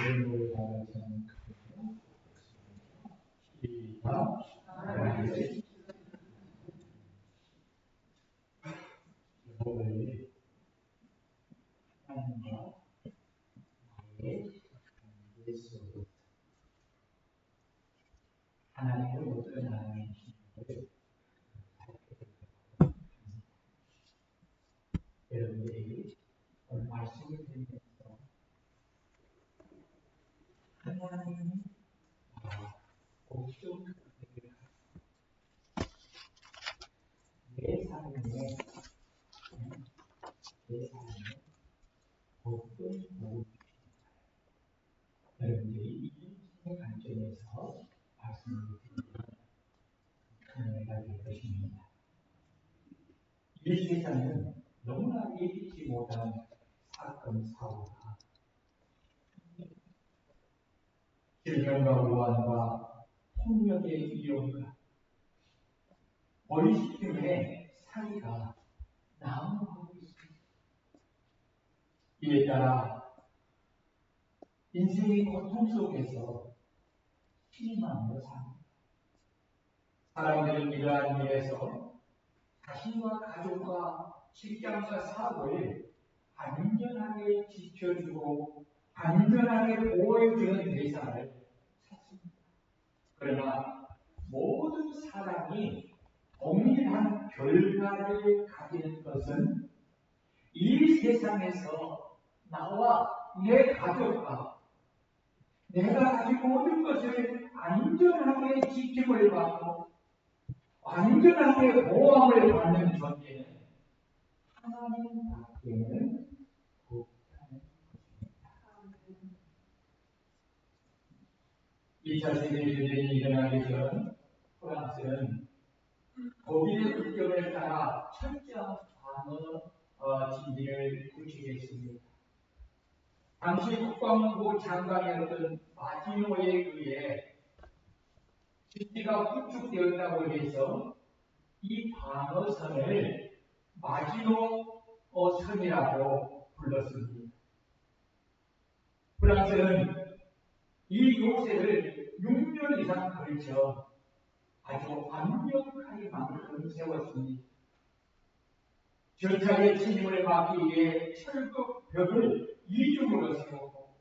이름으로 나가자는 그리고 시작. 하나님의 여호와의 하나님과 나의 예수 하나님은 어떤 하나님이신지를 여러분들이 오늘 말씀을 드리면서 하나님은 복종 내 삶에 복종 무엇인가 여러분들이 인생의 관점에서 말씀을 드리면 은혜가 될 것입니다. 이 세상은 너무나 예기치 못한 사건, 사고가 질병과 우환과 폭력의 위험과 머리식품의 사기가 난무하고 있습니다. 이에 따라 인생의 고통 속에서 희망으로 삽니다. 사람들은 이러한 일에서 자신과 가족과 직장과 사업을 안전하게 지켜주고 안전하게 보호해주는 대상을 찾습니다. 그러나 모든 사람이 동일한 결과를 가지는 것은 이 세상에서 나와 내 가족과 내가 가진 모든 것을 안전하게 지킴을 받고 완전하게 보호함을 받는 존재는 하나님 밖에는 없다는 것입니다. 2차 세계대전이 일어나기 전 프랑스는 독일의 국경을 따라 철저한 방어 진지를 구축했습니다. 당시 국방부 장관이었던 마지노에 의해 진지가 구축되었다고 해서 이 방어선을 마지노 선이라고 불렀습니다. 프랑스는 이 요새를 6년 이상 걸쳐 아주 완벽하게만큼 세웠습니다. 전차의 침입을 막기 위해 철벽 벽을 이중으로 세웠고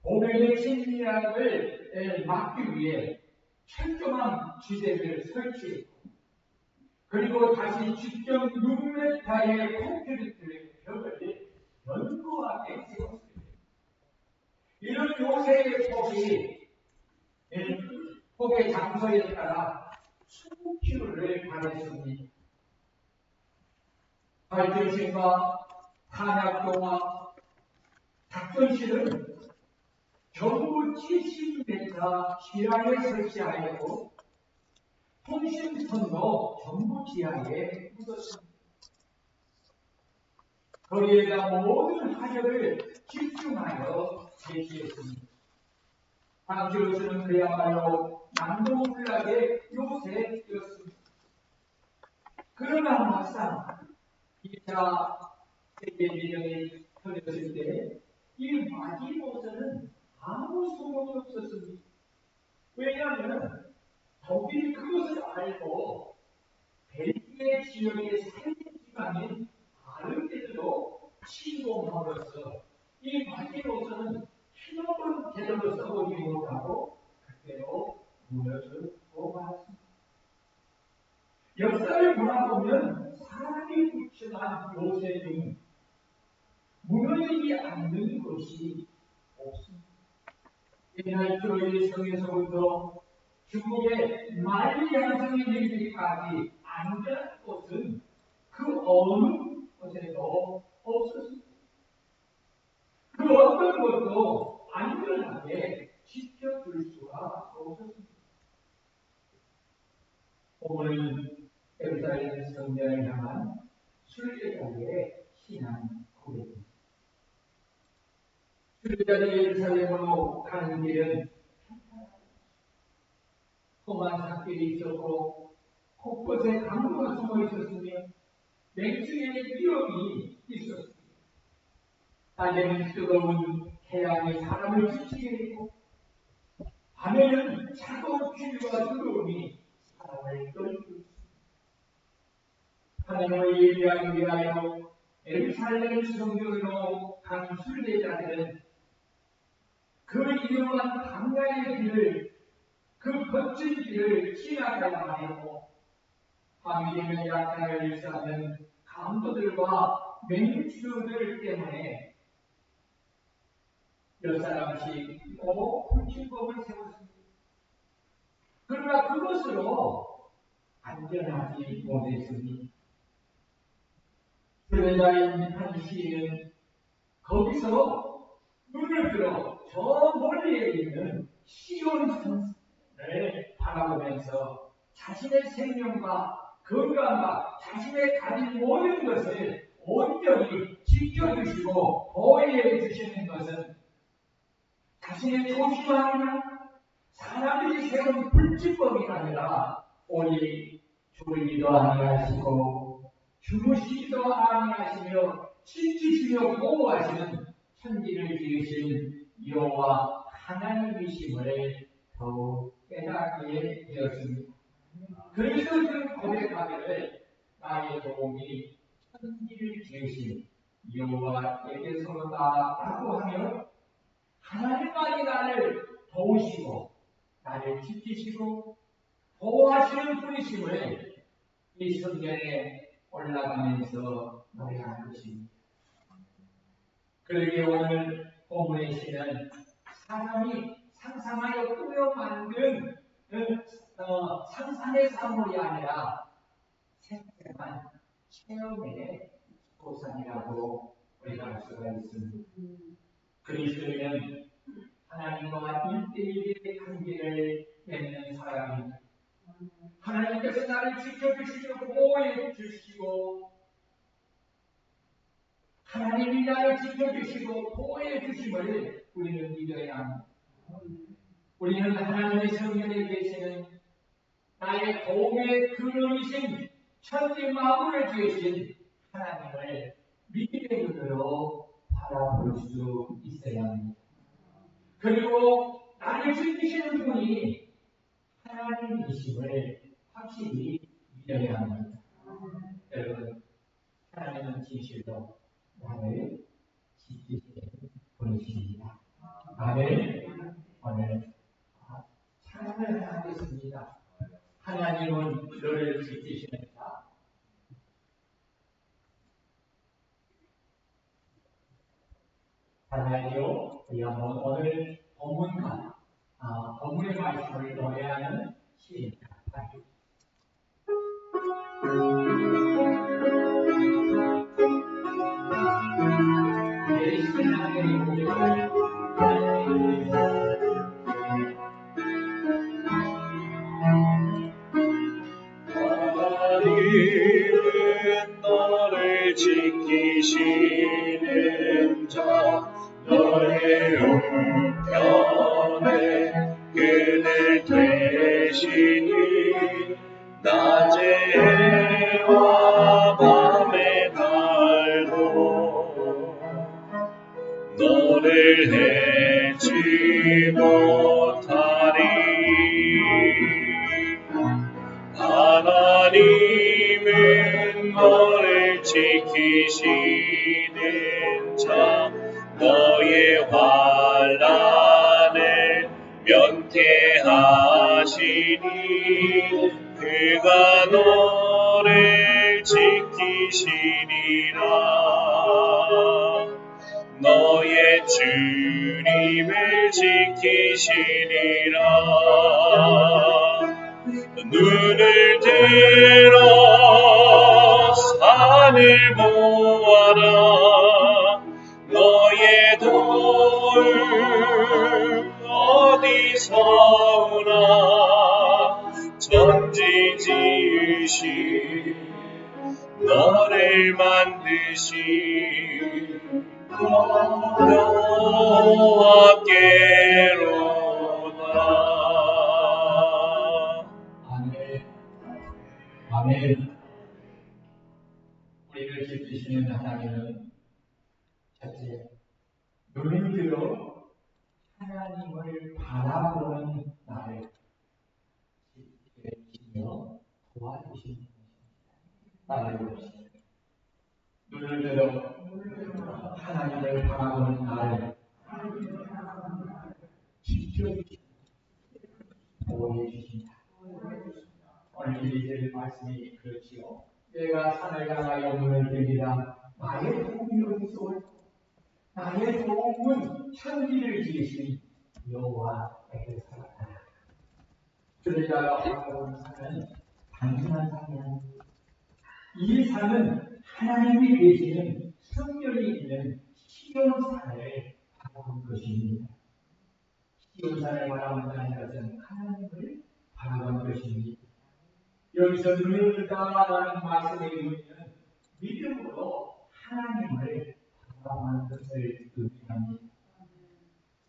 보병의 침략을 막기 위해 철저한 지대를 설치했고 그리고 다시 직접 6m의 콘크리트 벽을 견고하게 세웠습니다. 이런 요새의 폭의 장소에 따라 수십 킬로를 가렸습니다. 발전실과 탄약도와 작전실은 전부 70m 지하에 설치하였고 통신선도 전부 지하에 묻었습니다. 거기에다 모든 화력을 집중하여 제시했습니다. 당시로서는 그야말로 난동불락의 요새였습니다. 그러나 막상 2차 세계대전이 터졌을 때 이 마지노선은 아무 소용이 없었습니다. 왜냐하면 독일이 그것을 알고 벨기에 지역의 산지방인 아르데르로 침공함으로써 이 마지노선은 신호를 제대로 써보지 못하고 그대로 무너지고 말았습니다. 역사를 돌아보면 사람이 구축한 요새 중 무너지지 않는 것이 없습니다. 옛날 교회 성에서부터 중국의 만리장성에 이르기까지 안전한 곳은 그 어느 곳에도 없었습니다. 그 어떤 것도 안전하게 지켜줄 수가 없었습니다. 오늘은 예루살렘 성전을 향한 순례자의 신앙 고백입니다. 순례자들이 예루살렘으로 가는 길은 험한 산길이 있었고 곳곳에 강도가 숨어 있었으며 맹충의 위험이 있었습니다. 딸내미는 뜨거운 태양이 사람을 지키게 되고 밤에는 차가운 비류가 들어오니 사람을 떨고 있습니다. 하나님을 예비하기 위하여 예루살렘 성전으로 간 순례자들은 그 유명한 광야의 길을, 그 거친 길을 지나가야 하였고 밤이 되면 약탈을 일삼는 강도들과 맹수들 때문에 몇 사람씩 불침범을 세웠습니다. 그러나 그것으로 안전하지 못했습니다. 순례자인 한 시인은 거기서 눈을 들어 저 멀리에 있는 시온 산을 바라보면서 자신의 생명과 건강과 자신의 가진 모든 것을 온전히 지켜주시고 보호해 주시는 것은 자신의 조심함이나 사람들이 세운 불치법이 아니라 오직 졸리도 아니하시고 주무시기도 아니하시며 지키시며 보호하시는 천지를 지으신 여호와 하나님이심을 더욱 깨닫게 되었습니다. 그래서 그 고백하기를 나의 도움이 천지를 지으신 여호와에게서다라고 하며 하나님만이 나를 도우시고 나를 지키시고 보호하시는 분이심을 이 성전에 올라가면서 노래하는 것입니다. 그러기에 오늘 본문의 시는 사람이 상상하여 꾸며 만든 상상의 사물이 아니라 생생한 체험의 보상이라고 우리가 알 수가 있습니다. 그리스도인은 하나님과 1대1의 관계를 맺는 사람입니다. 하나님께서 나를 지켜주시고 보호해 주시고 하나님이 나를 지켜주시고 보호해 주심을 우리는 믿어야 합니다. 우리는 하나님의 성전에 계시는 나의 도움의 근원이신 천지 만물을 지으신 하나님을 믿음의 눈으로 바라볼 수 있어야 합니다. 그리고 나를 지키시는 분이 하나님이심을 확실히 믿어야 합니다. 여러분, 하나님은 진실로 나를 지키시는 분이십니다. 아멘. 오늘 찬양을 하겠습니다. 하나님은 너를 지키시는가? 하나님이요, 우리 한번 오늘 본문의 말씀을 노래하는 시입니다. 내 신앙의 고백을 하나님은 너를 지키시는 자 너의 우편에 그늘 되시니 낮에 해와 밤에 달도 너를 해치 못하리. 하나님은 너를 지키시는 자 너의 환난을 면케하시니 그가 너를 지키시리라. 너의 주님을 지키시리라. 눈을 들어 산을 보아라. 너의 도움 어디서 오나. 천지 지으신 너를 만드신 여호와께로다. 아멘. 우리를 지키시는 하나님은 첫째, 눈을 들어 하나님을 바라보는 나를 지키시며 도와주시는 나를 보시니 눈을 들어 하나님을 바라보는 나를 지켜주시고 보호해주신다. 오늘 이제 말씀이 그렇지요. 내가 산을 향하여 눈을 들리라 나의 도움이 어디서 올까? 나의 도움은 천지를 지으신 여호와에게서 나타나. 그러자 바라보는 산은 단순한 산이 아닙니다. 이 산은 하나님이 계시는 성령이 있는 시온산을 바라본 것입니다. 시온산을 바라본다는 것은 하나님을 바라본 것입니다. 여기서 눈을 뜨다라는 말씀의 의미는 믿음으로 하나님을 바라보는 것을 의미합니다.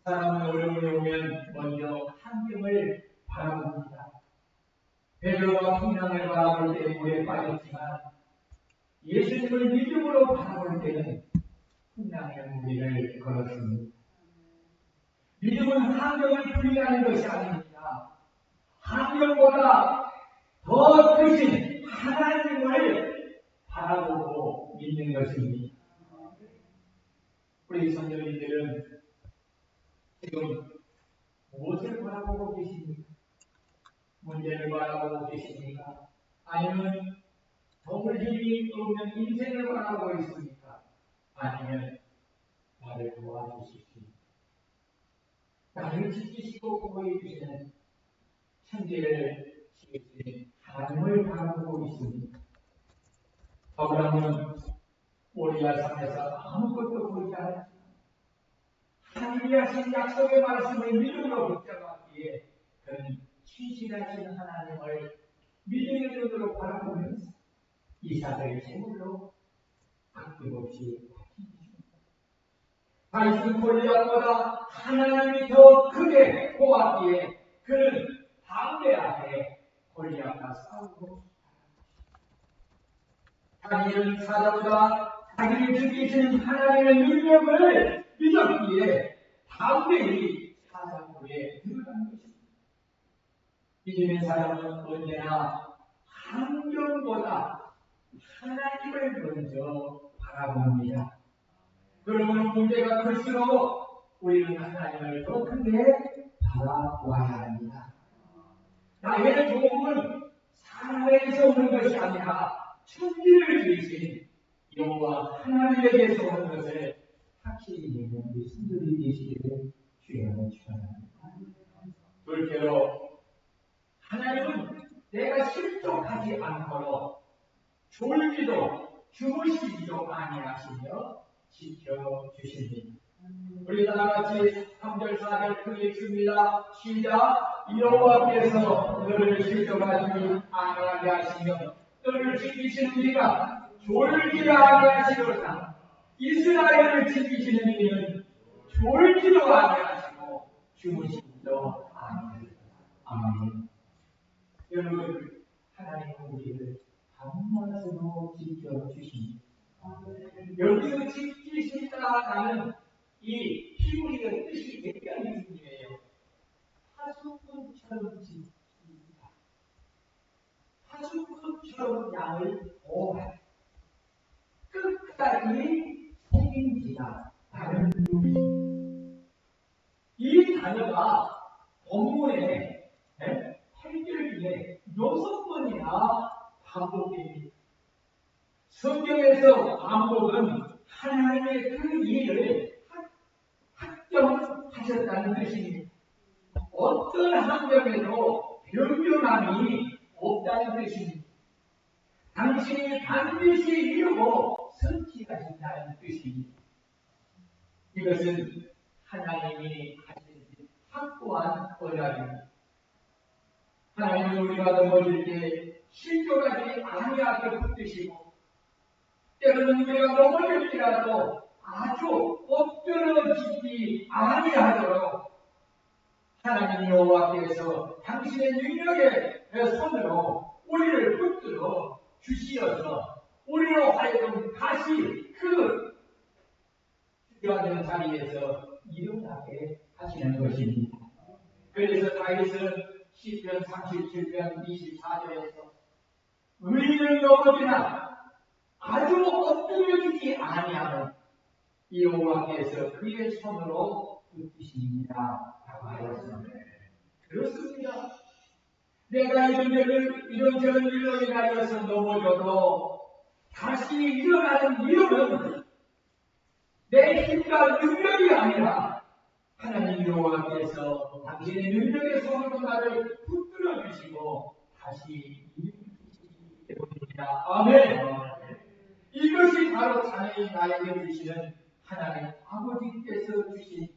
사람은 어려움이 오면 먼저 환경을 바라봅니다. 베드로가 풍랑을 바라볼 때 물에 빠졌지만 예수님을 믿음으로 바라볼 때는 풍랑의 무리를 걸었습니다. 믿음은 환경을 부인하는 것이 아닙니다. 환경보다 더 크신 하나님을 바라보고 믿는 것입니다. 우리 선생님들은 지금 무엇을 바라보고 계십니까? 문제를 바라보고 계십니까? 아니면 도울 힘이 없는 인생을 바라보고 있습니까? 아니면 나를 도와주십시오. 나를 지키시고 보호해주시는 천지를 지으신 하나님을 바라보고 있습니다. 아브라함은 모리아 산에서 아무것도 보지 않았지만 하나님이 하신 약속의 말씀을 믿음으로 붙잡았기에 그는 신실하신 하나님을 믿음의 눈으로 바라보면서 이삭을 제물로 아낌없이 바칩니다. 다윗은 골리앗보다 하나님이 더 크게 보았기에 그는 담대하게 골리앗과 싸우고 자기를 사자보다 자기를 죽이신 하나님의 능력을 믿었기에 담대히 사자굴에 들어간 것입니다. 믿음의 사람은 언제나 환경보다 하나님을 먼저 바라봅니다. 그러면 문제가 클수록 우리는 하나님을 더 크게 바라보아야 합니다. 나의 도움은 사람에게서 오는 것이 아니라 천지를 지으신 여호와 하나님에게서 오는 것을 확실히 믿는 우리 성도들이 계시기를 주님을 축원합니다. 둘째로 하나님은 내가 실족하지 않도록 졸지도 주무시지도 아니하시며 지켜주십니다. 우리 다같이 3절 4절 크게 읽습니다. 시작. 여호와께서 너를 실족하지 아니하게 하시며 너를 지키시는 이가 졸지 아니하시도다. 이스라엘을 지키시는 이는 졸지도 아니하시고 주무시지도 아니하시도다. 아멘. 여러분, 하나님은 우리를 밤낮으로 지켜주십니다. 여기서 지키신다라는 이 히브리어 뜻이 굉장히 중요해요. 하수꾼처럼 지킵니다. 하수꾼처럼 양을 보호합니다. 끝까지 책임지다. 다른 이 단어가 본문에 8절 중에 6번이나 반복됩니다. 성경에서 반복은 하나님의 그 일을 확정하셨다는 뜻입니다. 어떤 환경에도 변변함이 없다는 뜻입니다. 당신이 반드시 이루고 성취하신다는 뜻입니다. 이것은 하나님이 하신 확고한 언약입니다. 하나님은 우리가 넘어질 때 실족하지 아니하게 붙드시고 때로는 우리가 넘어질지라도 아주 엎드러지지 아니하도록 하나님 여호와께서 당신의 능력의 손으로 우리를 붙들어 주시어서 우리로 하여금 다시 그 기도하는 자리에서 일어나게 하시는 것입니다. 그래서 다윗은 시편 37편 24절에서 의인은 넘어지나 아주 엎드려지지 아니하고 여호와께서 그의 손으로 붙드십니다. 라고 하였습니다. 그렇습니다. 내가 이런저런 일로 인하여서 넘어져도 다시 일어나는 이유는 내 힘과 능력이 아니라 하나님 여호와께서 당신의 능력의 손으로 나를 붙들어 주시고 다시 일으키시기 때문입니다. 아멘. 이것이 바로 자녀인 나에게 주시는 하나님 아버지께서 주신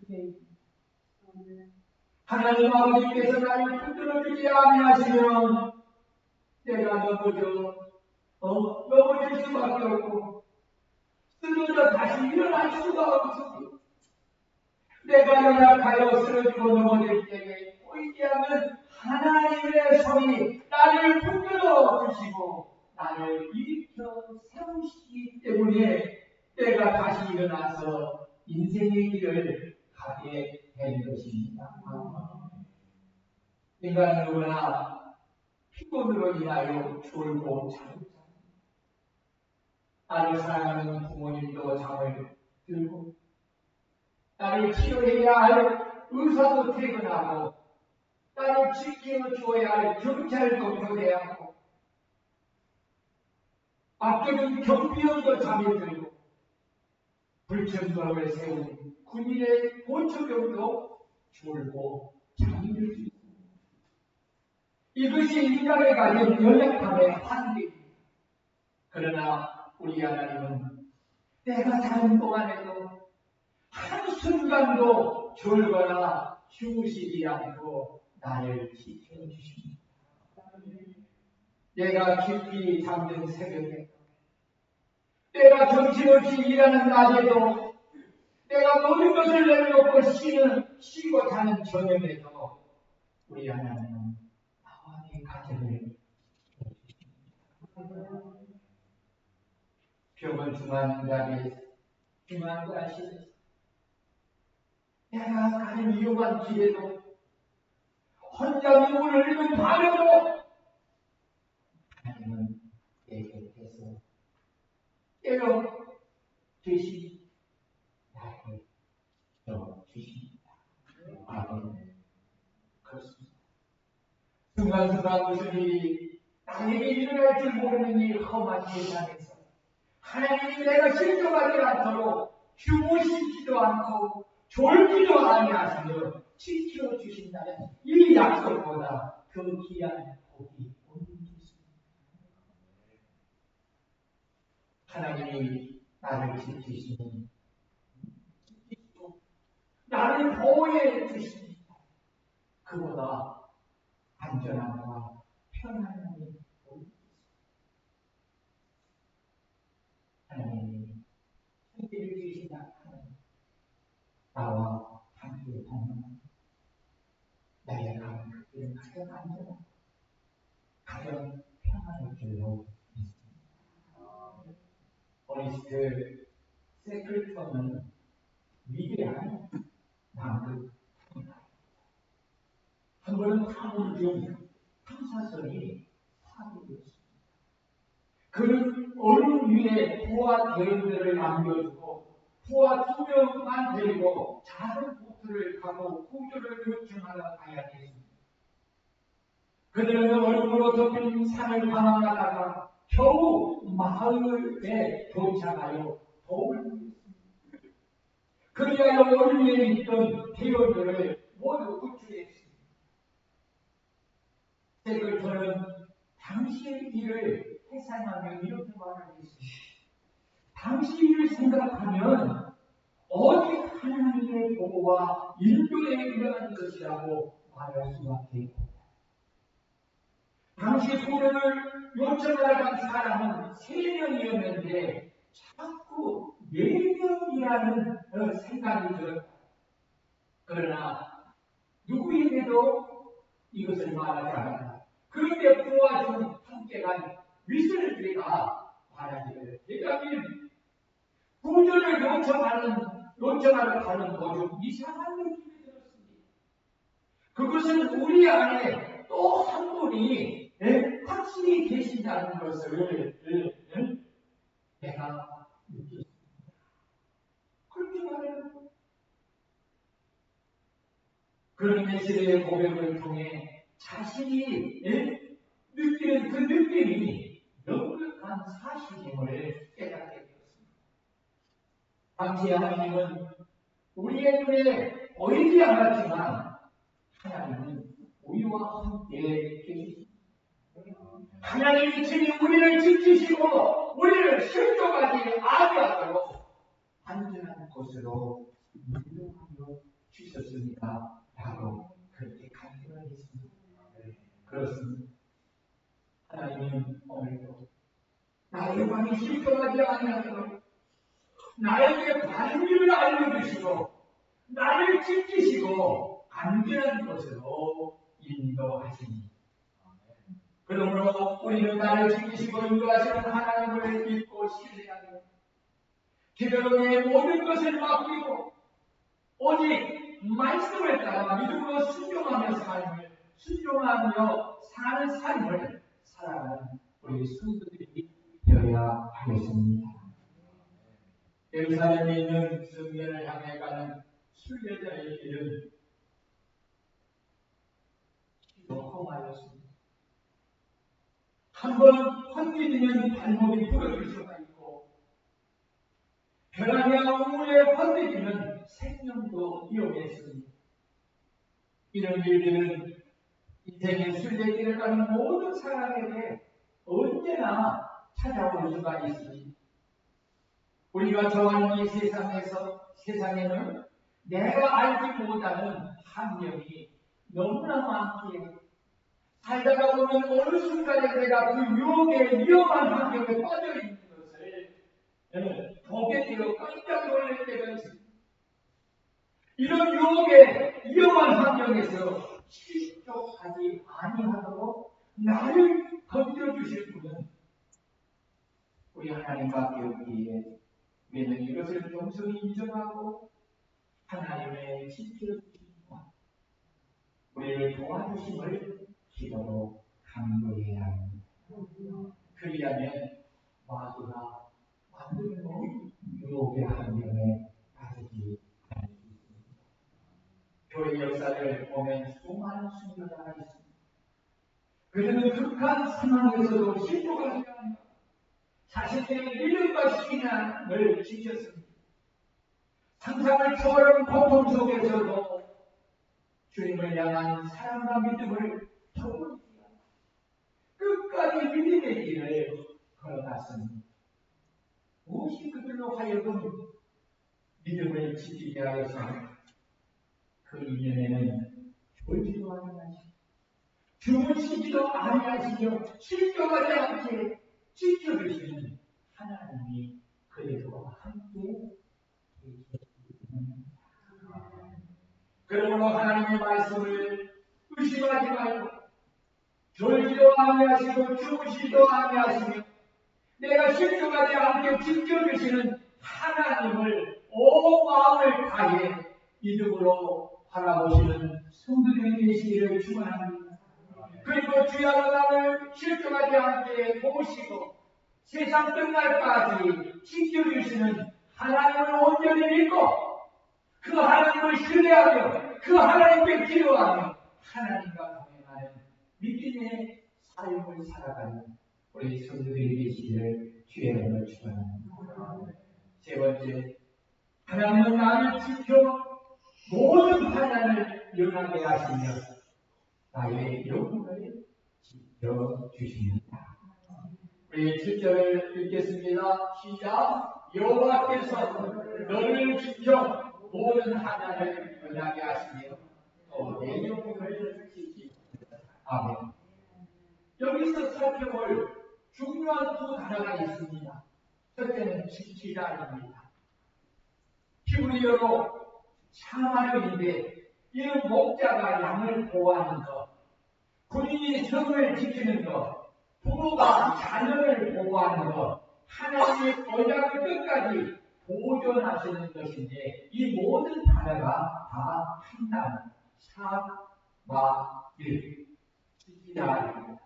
은혜입니다. 하나님 아버지께서 나를 붙들어 주지 아니하시면 내가 넘어질 수밖에 없고 쓰러져 다시 일어날 수가 없습니다. 내가 연약하여 쓰러지고 넘어질 때에 보이지 않는 하나님의 손이 나를 붙들어 주시고 나를 일으켜 세우시기 때문에 내가 다시 일어나서 인생의 길을 가게 된 것입니다. 인간은 누구나 피곤으로 인하여 졸고 잠을 잡니다. 나를 사랑하는 부모님도 잠을 들고 나를 치료해야 할 의사도 퇴근하고 나를 지켜줘야 할 경찰도 교대하고 맡겨둔 경비원도 잠이 들고 불천병을 세운 군인의 보초병도 졸고 잠이 들고 이것이 인간에 가진 연약함의 한계입니다. 그러나 우리 하나님은 내가 자는 동안에도 한순간도 졸거나 주무시지 않고 나를 지켜주십니다. 내가 깊이 잠든 새벽에 내가 정신없이 일하는 낮에도 내가 모든 것을 내려놓고 쉬고 자는 저녁에도 우리 하나님은 나와 네 가정을 병원 중환자실에서 내가 가는 위험한 길에도 혼자 눈물을 흘리는 밤에도 하나님은 내 곁에서 깨어 계시 나를 주십니다. 아멘. 그렇습니다. 순간순간 무슨 일이 나에게 일어날 줄 모르는 이 험한 세상에서 하나님이 내가 실족하지 않도록 주무시지도 않고 졸지도 아니하시며 지켜주신다는 이 약속보다 그 귀한 복이 없습니다. 하나님이 나를 지키시니 나를 보호해 주십니다. 그보다 안전함과 편안함이 없습니다. 하나님이 생기를 주신다 하나님 나와 함께 동행합니다. 나의 가는 그 길은 가장 안전하고 가장 평안할 줄로 믿습니다. 어리스트 세클턴은 위대한 남극입니다. 한 번은 탐험 중 탐사선이 파괴되었습니다. 그는 얼음 위에 부하 대원들을 남겨두고 부하 2명만 데리고 작은 보트를 타고 구조를 요청하러 가야 했습니다. 그들은 얼음으로 덮인 산을 방황하다가 겨우 마을에 도착하여 도움을 구했습니다. 그리하여 얼음 위에 있던 대원들을 모두 구출했습니다. 세글턴은 당시의 일을 회상하며 이렇게 말하겠습니다. 당시 일을 생각하면 어디 하나님의 보호와 인도에 일어난 것이라고 말할 수밖에 없다. 당시 구원을 요청하러 간 사람은 3명이었는데 자꾸 4명이라는 생각이 들었다. 그러나 누구에게도 이것을 말하지 않았다. 그런데 부하 중 함께 간 미스터리가 말하기를 대장님 구조를 요청하러 가는 도중 이상한 느낌이 들었습니다. 그것은 우리 안에 또 한 분이 확실히 계신다는 것을 내가 느꼈습니다. 그렇게 말해요. 그런 메시지의 고백을 통해 자신이 느끼는 그 느낌이 명백한 사실임을 깨닫게 되었습니다. 당시 하나님은 우리의 눈에 보이지 않았지만 하나님은 우리와 함께 계십니다. 하나님이 친히 우리를 지키시고 우리를 실족하지 아니하도록 안전한 곳으로 인도하여 주셨습니다. 라고 그렇게 간증을 했습니다. 그렇습니다. 하나님은 오늘도 나의 방이 실족하지 아니하도록 나에게 바른 길을 알려주시고 나를 지키시고 안전한 곳으로 인도하시니 그러므로 우리는 나를 지키시고 인도하시는 하나님을 믿고 신뢰하며 기도의 모든 것을 맡기고 오직 말씀을 따라 믿음으로 순종하며 사는 삶을 살아가는 우리 성도들이 되어야 하겠습니다. 예루살렘에 있는 성전을 향해 가는 순례자의 길은 험하였습니다. 한번 헛디디면 발목이 부러질 수가 있고 벼랑이나 우물에 헛디디면 생명도 위험했습니다. 이런 일들은 인생의 순례길을 가는 모든 사람에게 언제나 찾아올 수가 있습니다. 우리가 처한 이 세상에는 내가 알지 못하는 환경이 너무나 많기에 살다가 보면 어느 순간에 내가 그 유혹의 위험한 환경에 빠져 있는 것을 보게 되어 깜짝 놀랄 때가 있습니다. 이런 유혹의 위험한 환경에서 실족하지 아니하도록 나를 건져주실 분은 우리 하나님밖에 없기에 우리는 이것을 겸손히 인정하고 하나님의 지켜주심과 우리를 도와주심을 기도로 간구해야 합니다. 그리하면 마귀가 만드는 유혹의 환경에 빠지지 않을 수 있습니다. 교회 역사를 보면 수많은 순교자가 있습니다. 그들은 극한 상황에서도 실족하지 않으며 자신의 믿음과 신앙을 지켰습니다. 상상을 초월한 고통 속에서도 주님을 향한 사랑과 믿음을 저버리지 않고 끝까지 믿음의 길을 걸어갔습니다. 무엇이 그들로 하여금 믿음을 지키게 하였습니까? 그 이면에는 졸지도 아니하시고 주무시지도 아니하시며 실족하지 않게 지켜주시는 하나님이 그들과 함께 계십니다. 그러므로 하나님의 말씀을 의심하지 말고 졸지도 아니하시고 주무시지도 아니하시며 내가 실족하지 않게 지켜주시는 하나님을 온 마음을 다해 믿음으로 바라보시는 성도들이 계시기를 축원합니다. 그리고 주야로 나를 실족하지 않게 보시고 세상 끝날까지 지켜주시는 하나님을 온전히 믿고 그 하나님을 신뢰하며 그 하나님께 기도하며 하나님과 동행하는 믿음의 삶을 살아가는 우리 성도들이 계시기를 주의 이름으로 축원합니다. 세 번째, 하나님은 나를 지켜 모든 환난을 면하게 하시며 나의 영혼을 지켜주십니다. 우리 7절을 읽겠습니다. 시작. 여호와께서 너를 지켜 모든 환난을 면하게 하시며 또 내 영혼을 지키십니다. 아멘. 여기서 살펴볼 중요한 두 단어가 있습니다. 첫째는 지키다입니다. 히브리어로 샤마르인데 이는 목자가 양을 보호하는 것, 군인이 성을 지키는 것, 부모가 자녀를 보호하는 것, 하나님의 언약을 끝까지 보존하시는 것인데 이 모든 단어가 다 한 단어, 샤마일, 지키다입니다.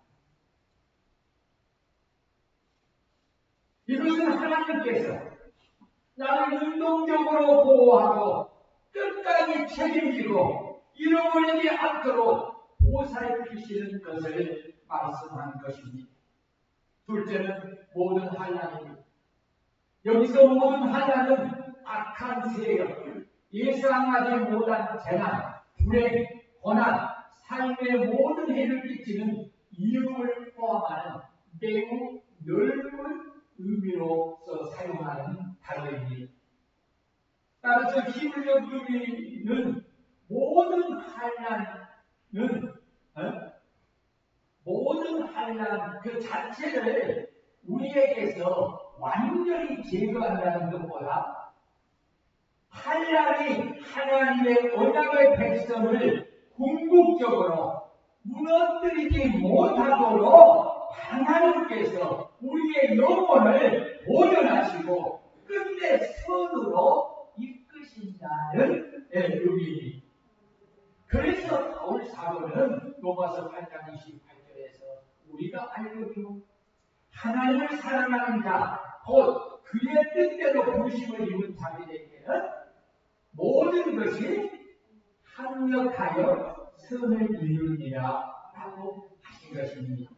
이것은 하나님께서 나를 능동적으로 보호하고 끝까지 책임지고 잃어버리지 않도록 보살피시는 것을 말씀한 것입니다. 둘째는 모든 환난입니다. 여기서 모든 환난은 악한 세력, 예상하지 못한 재난, 불행, 고난, 삶의 모든 해를 끼치는 위험을 포함하는 매우 넓은 의미로서 사용하는 단어입니다. 따라서 히브리어 의미는 모든 환난 그 자체를 우리에게서 완전히 제거한다는 것보다 환난이 하나님의 언약의 백성을 궁극적으로 무너뜨리지 못하도록 하나님께서 우리의 영혼을 보존하시고 끝내 선으로 이끄신다는 의미입니다. 그래서 바울 사도는 로마서 8장 28절에서 우리가 알거니와 하나님을 사랑하는 자, 곧 그의 뜻대로 부르심을 입은 자들에게는 모든 것이 합력하여 선을 이루니라 라고 하신 것입니다.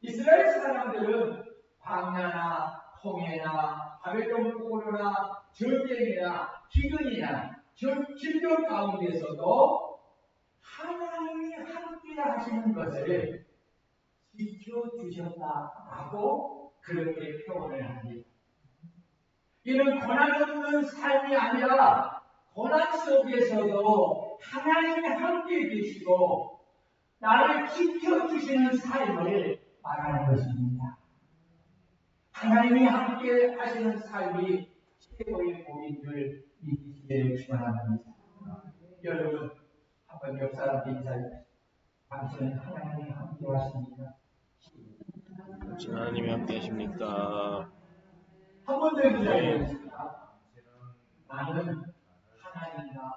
이스라엘 사람들은 광야나 홍해나 바벨론 포로나 전쟁이나 기근이나 질병 가운데서도 하나님이 함께 하시는 것을 지켜주셨다라고 그렇게 표현을 합니다. 이는 고난 없는 삶이 아니라 고난 속에서도 하나님이 함께 계시고 나를 지켜주시는 삶을 말하는 것입니다. 하나님이 함께 하시는 삶이 최고의 복인 줄 믿기를 축원합니다. 여러분, 한번 옆 사람께 인사해. 당신은 하나님이 함께 하십니까? 하나님이 함께 하십니까? 한 번 더 인사해보겠습니다. 나는 하나님과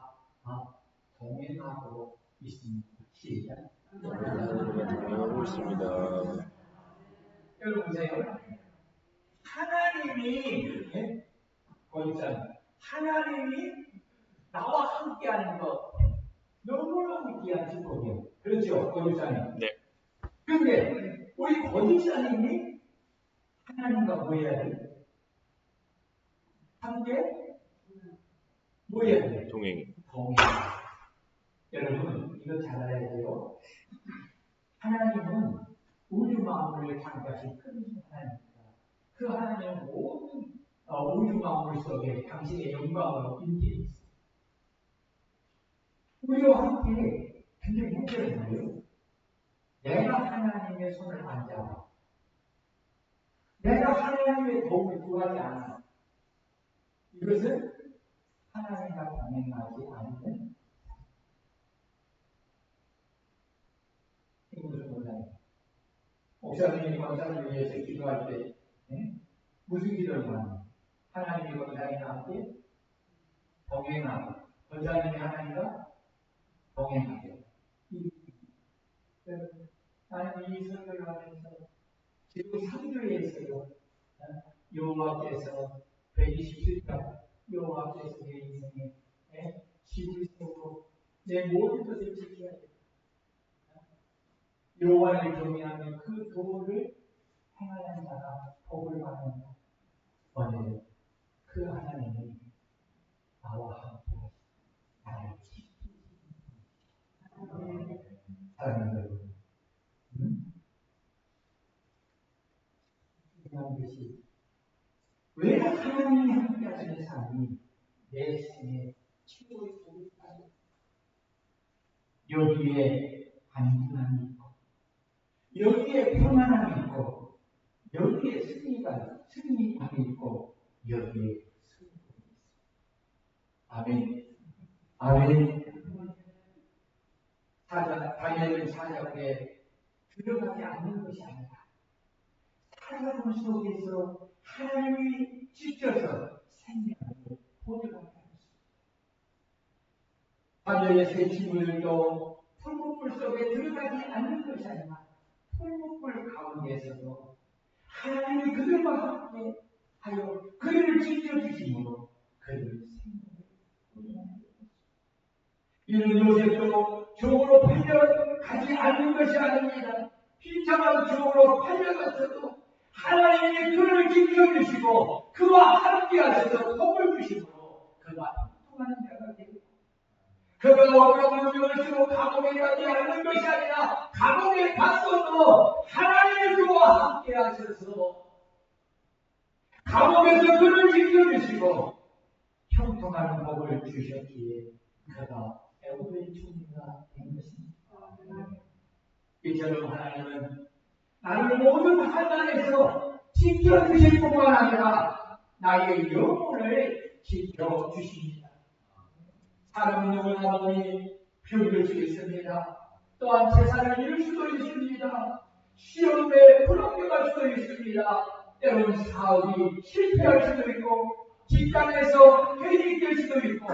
동행하고 있습니다. 시작. 하나님과 동행하고 있습니다. 여러분 보세요. 하나님이 보이잖아요. 하나님이 나와 함께하는 것 너무너무 귀한 축복이에요. 그렇죠, 고집사님? 네. 근데 우리 고집사님이 하나님과 뭐 해야 돼요? 함께 뭐 해야 돼요? 동행. 여러분 이거 잘 알아야 돼요. 하나님은 우주 만물을 창조하신 큰 하나님입니다. 그 하나님은 모든 우주 만물 속에 당신의 영광으로 인기해 있습니다. 우리와 함께 근데 문제는 뭐예요? 내가 하나님의 손을 안 잡아. 내가 하나님의 도움을 구하지 않아. 이것은 하나님과 동행하지 않는 이 무슨 문제예요? 목사님이 권사님을 위해서 기도할 때 무슨 기도를 하나요? 하나님이 권사님과 함께 동행하고 권사님이 하나님과 동행하고 나는 이 설교를 하면서 지금 3주에 있어요. 여호와께서 127장 여호와께서 내 인생에 지불 속으로 내 모든 것을 지켜야 돼. 여호와를 경외하며 그 도를 행하는 자가 복을 받는다. 오늘 그 하나님이 나와 함께 나를 지키시는 사랑하는 여러분, 중요한 것이 왜 하나님이 함께 하시는 삶이 내 생의 최고의 복을 받는 여기에 안전함이 있고 여기에 평안함이 있고 여기에 승리감이 있고 여기에 승리감이 있습니다. 아멘. 아멘. 다니엘 사자에 들어가지 않는 것이 아니라 살아가는 속에서 하나님이 지켜서 생명을 보내가게 하였습니다. 자녀의 새 친구들도 풀무불 속에 들어가지 않는 것이 아니라 풀무불 가운데서도 하나님이 그들과 함께 하여 그들을 지켜주심으로 그들의 생명을 보내가게 하였습니다. 이는 요셉도 종으로 팔려가지 않는 것이 아닙니다. 비참한 종으로 팔려갔어도 하나님이 그를 지켜주시고 그와 함께 하셔서 복을 주심으로 그가 통하는 자가 되고 그가 어려운 능력을 쓰고 감옥에 가지 않는 것이 아니라 감옥에 갔어도 하나님이 그와 함께 하셔서 감옥에서 그를 지켜주시고 형통하는 복을 주셨기에 그가 애굽의 총리가 된 것입니다. 이처럼 하나님은 나를 모든 환난에서 지켜주실 뿐만 아니라 나의 영혼을 지켜주십니다. 사람 누구나 보니 병들 수 있습니다. 또한 재산을 잃을 수도 있습니다. 시험에 불합격할 수도 있습니다. 때로는 사업이 실패할 수도 있고 직장에서 해직될 수도 있고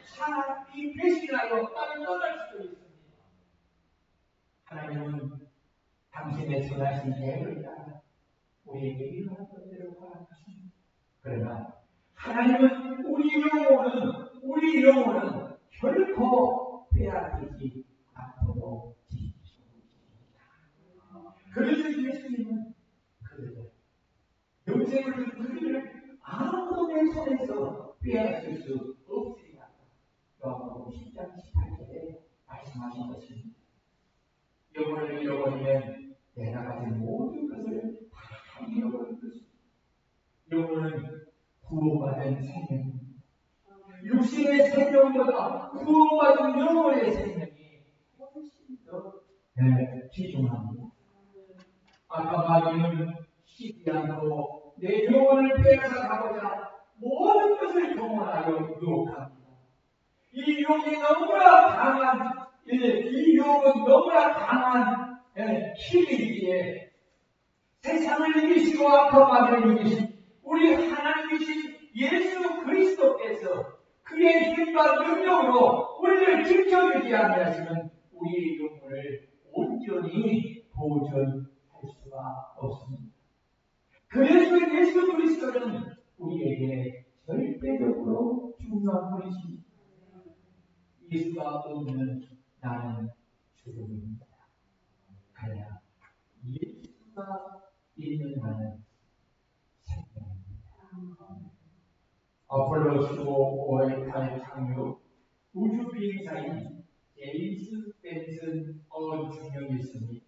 사람이 배신하여 땅을 떠날 수도 있습니다. 하나님은 당신의 선하신 계획을 따라 우리에게 이러한 것들을 허락하십니다. 그러나 하나님은 우리 영혼은 결코 빼앗기지 않도록 지키시고 있습니다. 그래서 예수님은 그들을 아무도 내 손에서 빼앗을 수 없으리라. 요한복음 10장 18절에 말씀하신 것입니다. 영혼을 잃어버리면 내가 가진 모든 것을 다 잃어버린 것입니다. 영혼은 구원받은 생명입니다. 육신의 생명보다 구원받은 영혼의 생명이 훨씬 더 귀중합니다. 아까 마귀는 쉬지 않고 내 영혼을 빼앗아가고자 모든 것을 동원하여 유혹합니다. 이 유혹이 너무나 강한 이 유혹은 너무나 강한 힘이기에 세상을 이기시고 악마를 이기신 우리 하나님이신 예수 그리스도께서 그의 힘과 능력으로 우리를 지켜주지 아니하시면 우리의 영혼을 온전히 보존할 수가 없습니다. 그래서 예수 그리스도는 우리에게 절대적으로 중요한 분이십니다. 예수가 없는 나는 죽음입니다. 가야 예수가 있는 나는 생명입니다. 아폴로 15호의 탄창유 우주 비행사인 제임스 벤슨 중령이 있습니다.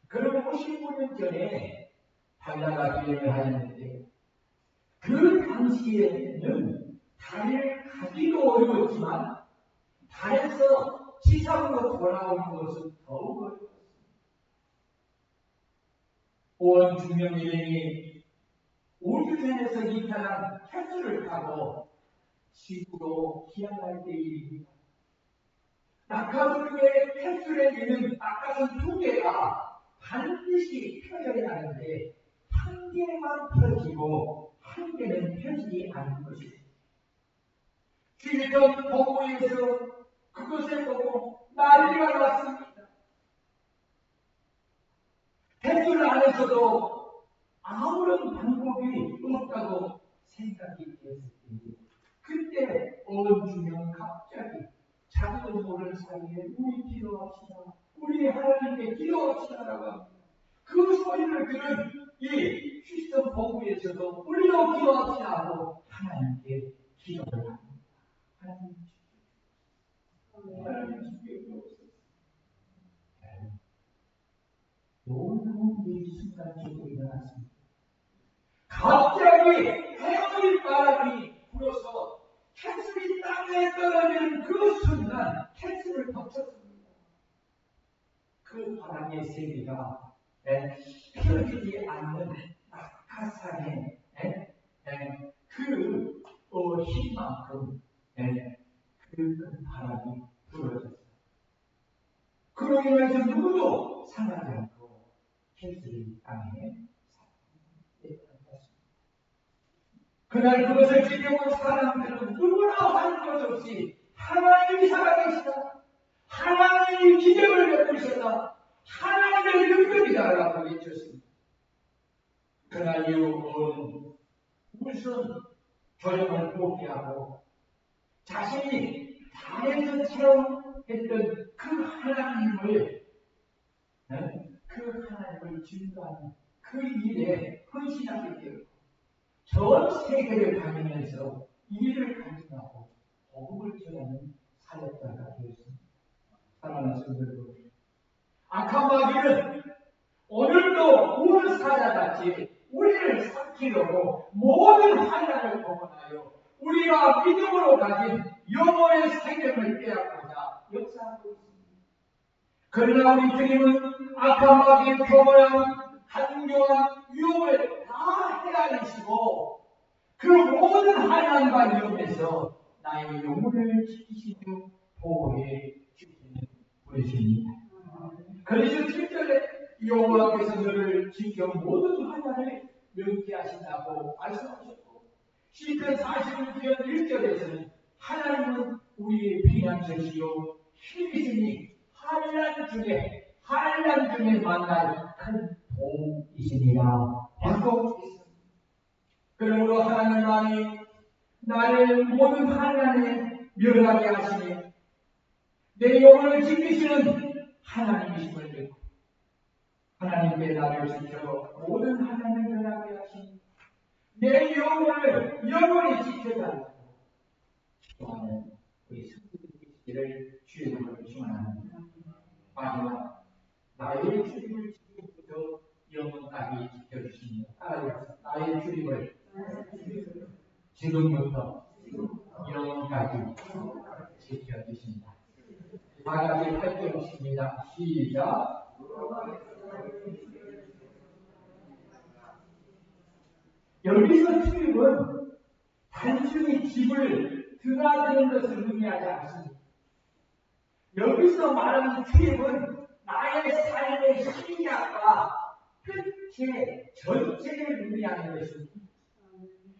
그는 55년 전에 달나라 비행을 하였는데 그 당시에는 달을 가기도 어려웠지만 달에서 지상으로 돌아오는 것은 더욱 어려웠습니다. 온 중령 일행이 우주선에서 이탈한 캡슐을 타고 지구로 기항할 때의 일입니다. 낙하선 중에 캡슐에 있는 낙하선 2개가 반드시 펴져야 하는데 한 개만 펴지고 한 개는 펴지지 않는 것입니다. 주위던 공무에서 그것을 보고 난리가 났습니다. 캡슐 안에서도 아무런 방법이 없다고 생각이 되었을 때에 그때 어느 중에 갑자기 자기도 모르는 사이에 우리 기도합시다. 우리 하나님께 기도합시다라고 합니다. 그 소리를 들은 이 휴스턴 본부에서도 우리도 기도합시다 하고 하나님께 기도를 합니다. 하나님 주께서 놀라운 일이 순간적으로 일어났습니다. 갑자기 해오는 바람이 불어서 캡슐이 땅에 떨어지는 그 순간 캡슐을 덮쳤습니다. 그 바람의 세기가 펴지지 않는 낙하산의 그 힘만큼 그 바람이 불어졌어요. 그로 인해서 누구도 상하지 않고 캡슐이 땅에 내려앉았습니다. 그날 그것을 지켜본 사람들은 누구나 할 것 없이 하나님이 살아계시다. 하나님이 기적을 베푸셨다. 하나님의 능력이다라고 외쳤습니다. 그날 이후 무슨 조정을 포기하고 자신이 다해서 체험했던 그 하나님을 증거하는 그 일에 헌신하게 되었고 전 세계를 다니면서 일을 간증하고 복음을 전하는 사역자가 되었습니다. 사랑하는 성도들, 악한 마귀는 오늘도 우는 사자같이 우리를 삼키려고 모든 환난을 동원하여 우리가 믿음으로 가진 영혼의 생명을 빼앗고자 역사하고 있습니다. 그러나 우리 주님은 악한 마귀의 교만한 간교한 위험을 다 헤아리시고 그 모든 환난과 위험에서 나의 영혼을 지키시며 보호해 주시는 분이십니다. 그래서 7절에 여호와께서 너를 지켜 모든 환난을 면제하신다고 말씀하셨고 시편 41편 1절에서는 하나님은 우리의 피난처시요 힘이시니 환난 중에 만날 큰 도움이시니라 라고 했습니다. 그러므로 하나님만이 나를 모든 환난에 멸하게 하시니 내 영혼을 지키시는 하나님이심을 믿고 하나님께 나를 지켜 모든 환난을 멸하게 하시니 내 영혼을 영원히 지켜달라고 기도하는 우리 성도들을 주의 이름으로 축원합니다. 마지막 나의 출입을 지금부터 영원까지 지켜주십니다. 따라해서 나의 출입을 지금부터 영원까지 지켜주신다. 다 같이 할때없습니다. 시작. 여기서 출입은 단순히 집을 드나드는 것을 의미하지 않습니다. 여기서 말하는 출입은 나의 삶의 시작과 끝의 전체를 의미하는 것입니다.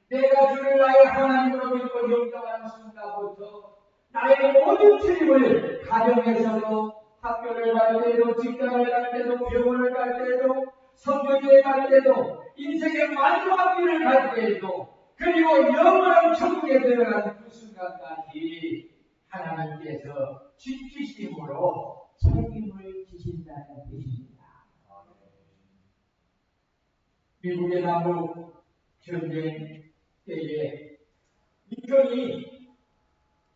내가 주를 나의 하나님으로 믿고 영접하는 순간부터 나의 모든 출입을 가정에서도 학교를 갈 때도 직장을 갈 때도 병원을 갈 때도 성교지에 갈 때도 인생의 마지막 길을 갈 때에도 그리고 영원한 천국에 들어가는 그 순간까지 하나님께서 지키심으로 책임을 지신다는 뜻입니다. 미국의 남북 전쟁 때에 링컨이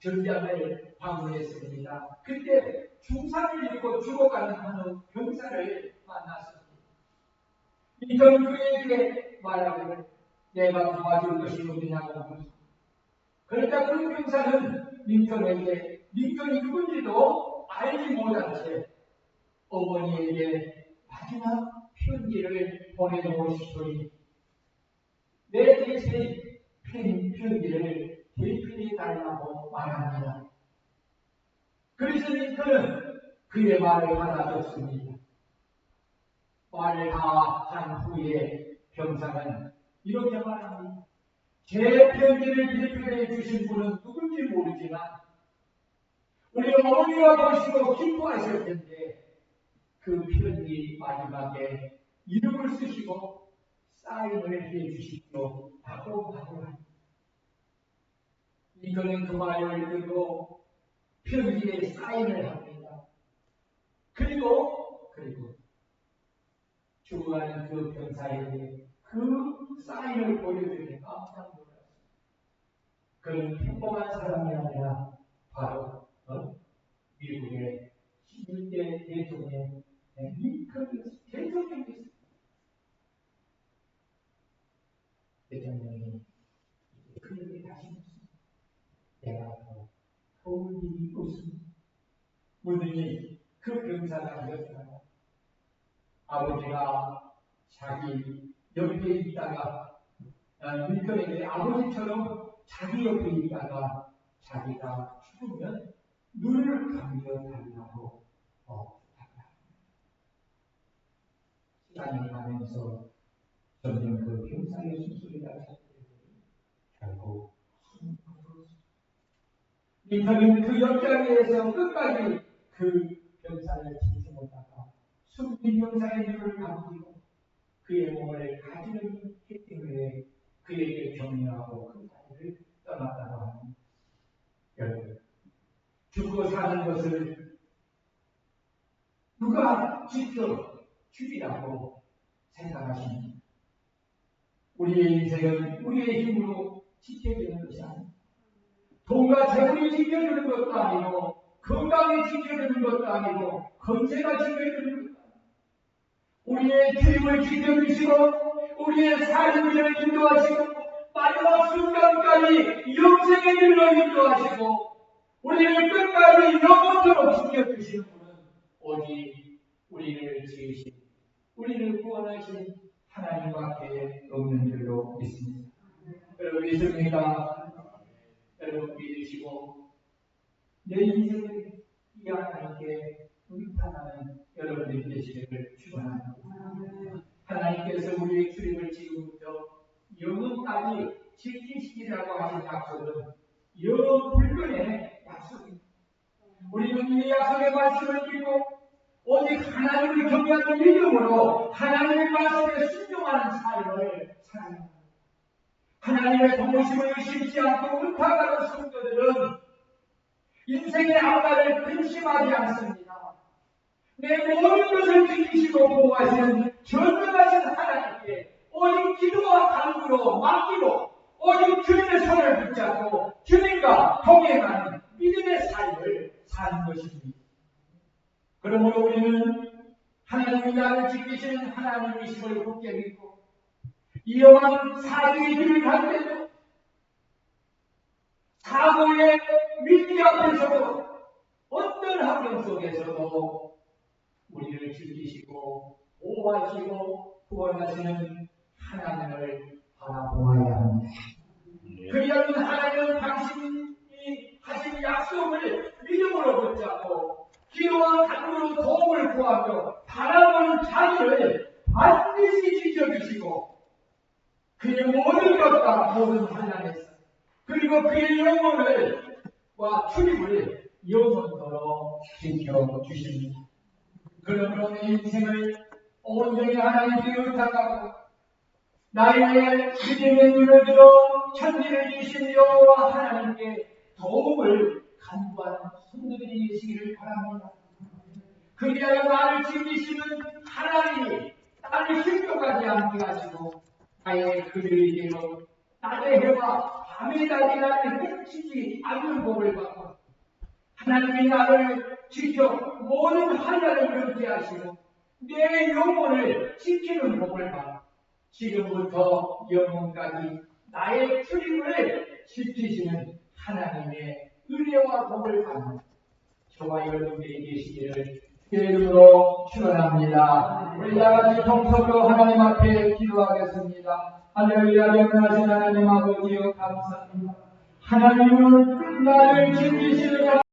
전장을 방문했습니다. 그때 중상을 입고 죽어가는 한 병사를 만났습니다. 링컨은 그에게 말하기를 내가 도와줄 것이 어디냐고 묻습니다. 그러니까 그 병사는 링컨이 누군지도 알지 못한 채 어머니에게 마지막 편지를 보내고 싶으니 내 대신 편지를 대필해 달라고 말합니다. 그래서 링컨은 그의 말을 받아줬습니다. 말을 다 한 후에 병사는 이렇게 말합니다. 제 편지를 대필해 주신 분은 누군지 모르지만 우리 어머니가 보시고 기뻐하실 텐데 그 편지 마지막에 이름을 쓰시고 사인을 해 주십시오 라고 말합니다. 이거는 그 말을 듣고 편지에 사인을 합니다. 그리고 죽어가는 그 병사에게 그 사인을 보여주니 깜짝 놀랐습니다. 그는 평범한 사람이 아니라 바로 미국의 11대 대통령 링컨이었습니다. 대통령이었습니다. 대통령이 그에게 다시 묻습니다. 내가 더 도울 일이 없습니다. 묻으니 그 병사가 이렇더라. 아버지가 자기 옆에 있다가 링컨에게 아버지처럼 자기 옆에 있다가 자기가 죽으면 눈을 감겨달라고 부탁합니다. 시간이 가면서 점점 그 병사의 숨소리가 찾게 되더니 링컨은 그 옆자리에서 끝까지 그 병사를 지키지 못하다가 숨긴 병사의 눈을 감기고 그의 몸을 가지는 했기 때문에 그에게 격려하고 그 자리를 떠났다고 하는 여러분, 죽고 사는 것을 누가 지켜 주리라고 생각하십니까? 우리의 인생은 우리의 힘으로 지켜지는 것이 아닙니다. 돈과 재물이 지켜주는 것도 아니고 건강이 지켜주는 것도 아니고 건세가 지켜주는 것도 아니고 우리의 주님을 지켜주시고 우리의 삶을 인도하시고 마지막 순간까지 영생의 길로 인도하시고 우리를 끝까지 영원토록 지켜주시는 분은 오직 우리를 지으신 우리를 구원하신 하나님밖에 없는 줄로 믿습니다. 여러분 믿습니까? 여러분 믿으시고 내 인생을 이 하나님께 의탁하는 여러분들이 되시기를 축원합니다. 하나님께서 우리의 주님을 지금부터 영원까지 지키시리라고 하신 약속은 영불변의 약속입니다. 우리는 이 약속의 말씀을 믿고 오직 하나님을 경외하는 믿음으로 하나님의 말씀에 순종하는 삶을 살아갑니다. 하나님의 도우심을 의심치 않고 의탁하는 성도들은 인생의 앞날을 근심하지 않습니다. 내 모든 것을 지키시고 보호하시는 전능하신 하나님께 오직 기도와 간구로 맡기고 오직 주님의 손을 붙잡고 주님과 동행하는 믿음의 삶을 사는 것입니다. 그러므로 우리는 하나님이 나를 지키시는 하나님이심을 굳게 믿고 이 영원 사기의 길을 갈 때도 사고의 위기 앞에서도 어떤 환경 속에서도 우리를 지키시고 보호하시고 구원하시는 하나님을 바라보아야 합니다. 그리하면 하나님은 당신이 하신 약속을 믿음으로 붙잡고 기도와 간구로 도움을 구하며 바라보는 자기를 반드시 지켜주시고 그의 모든 것과 모든 환난에서 그리고 그의 영혼을 와 출입을 영원토록 지켜주십니다. 그러므로 내 인생을 온전히 하나님께 의탁하고 나의 믿음의 눈을 들어 천지를 주신 여호와 하나님께 도움을 간구하는 성도들이 계시기를 바랍니다. 그리하여 나를 지키시는 하나님이 나를 실족하지 않게 하시고 나의 그들에게로 낮의 해와 밤의 달이 나를 해치지 않는 복을 받고 하나님이 나를 지켜 모든 환난을 면케 하시고 내 영혼을 지키는 복을 받고 지금부터 영혼까지 나의 출입을 지키시는 하나님의 은혜와 복을 받는 저와 여러분들이 계시기를 이름으로 축원합니다. 우리 다같이 통성으로 하나님 앞에 기도하겠습니다. 할렐루야. 영원하신 하나님 아버지여 감사합니다. 하나님은 나를 지키시는